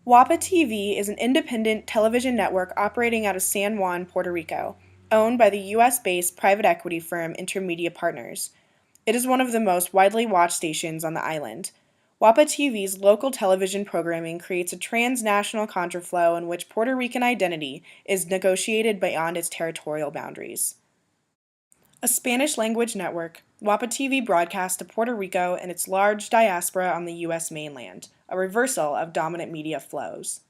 WAPA TV is an independent television network operating out of San Juan, Puerto Rico, owned by the U.S.-based private equity firm Intermedia Partners. It is one of the most widely watched stations on the island. WAPA TV's local television programming creates a transnational contraflow in which Puerto Rican identity is negotiated beyond its territorial boundaries. A Spanish-language network, WAPA TV broadcasts to Puerto Rico and its large diaspora on the U.S. mainland, a reversal of dominant media flows.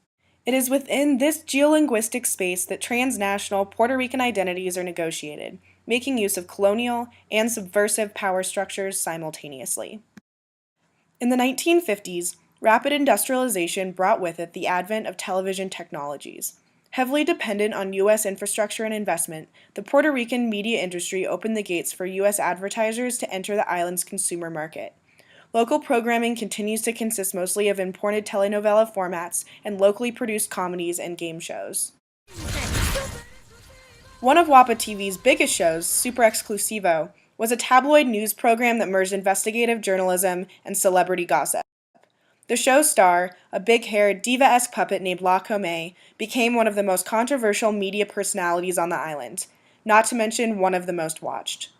It is within this geolinguistic space that transnational Puerto Rican identities are negotiated, making use of colonial and subversive power structures simultaneously. In the 1950s, rapid industrialization brought with it the advent of television technologies. Heavily dependent on U.S. infrastructure and investment, the Puerto Rican media industry opened the gates for U.S. advertisers to enter the island's consumer market. Local programming continues to consist mostly of imported telenovela formats and locally produced comedies and game shows. One of WAPA TV's biggest shows, SuperXclusivo, was a tabloid news program that merged investigative journalism and celebrity gossip. The show's star, a big-haired, diva-esque puppet named La Come, became one of the most controversial media personalities on the island, not to mention one of the most watched.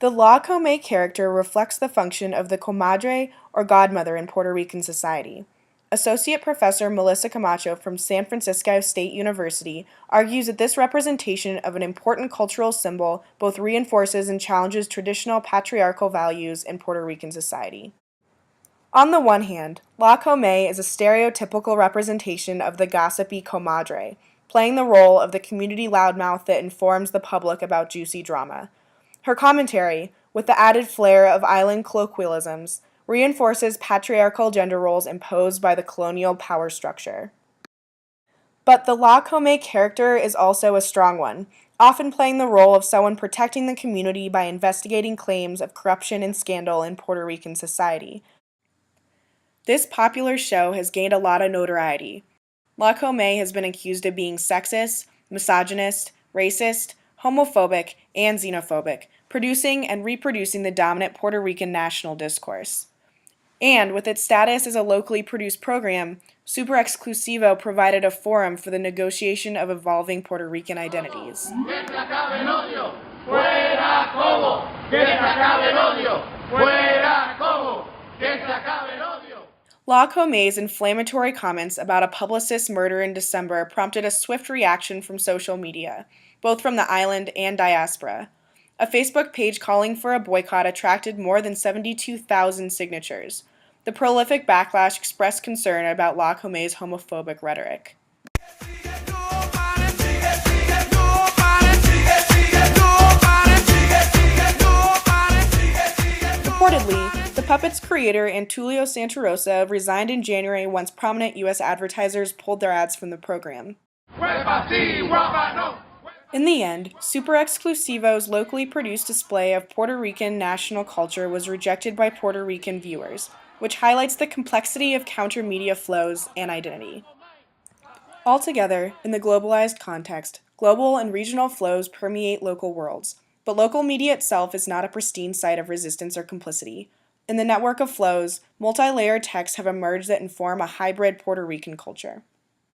The La Come character reflects the function of the comadre or godmother in Puerto Rican society. Associate Professor Melissa Camacho from San Francisco State University argues that this representation of an important cultural symbol both reinforces and challenges traditional patriarchal values in Puerto Rican society. On the one hand, La Come is a stereotypical representation of the gossipy comadre, playing the role of the community loudmouth that informs the public about juicy drama. Her commentary, with the added flair of island colloquialisms, reinforces patriarchal gender roles imposed by the colonial power structure. But the La Come character is also a strong one, often playing the role of someone protecting the community by investigating claims of corruption and scandal in Puerto Rican society. This popular show has gained a lot of notoriety. La Come has been accused of being sexist, misogynist, racist, homophobic, and xenophobic, producing and reproducing the dominant Puerto Rican national discourse. And with its status as a locally produced program, SuperXclusivo provided a forum for the negotiation of evolving Puerto Rican identities. La Come's inflammatory comments about a publicist's murder in December prompted a swift reaction from social media, both from the island and diaspora. A Facebook page calling for a boycott attracted more than 72,000 signatures. The prolific backlash expressed concern about La Come's homophobic rhetoric. Reportedly, the puppet's creator, Antulio Santarosa, resigned in January once prominent U.S. advertisers pulled their ads from the program. In the end, SuperXclusivo's locally produced display of Puerto Rican national culture was rejected by Puerto Rican viewers, which highlights the complexity of counter-media flows and identity. Altogether, in the globalized context, global and regional flows permeate local worlds, but local media itself is not a pristine site of resistance or complicity. In the network of flows, multi-layered texts have emerged that inform a hybrid Puerto Rican culture.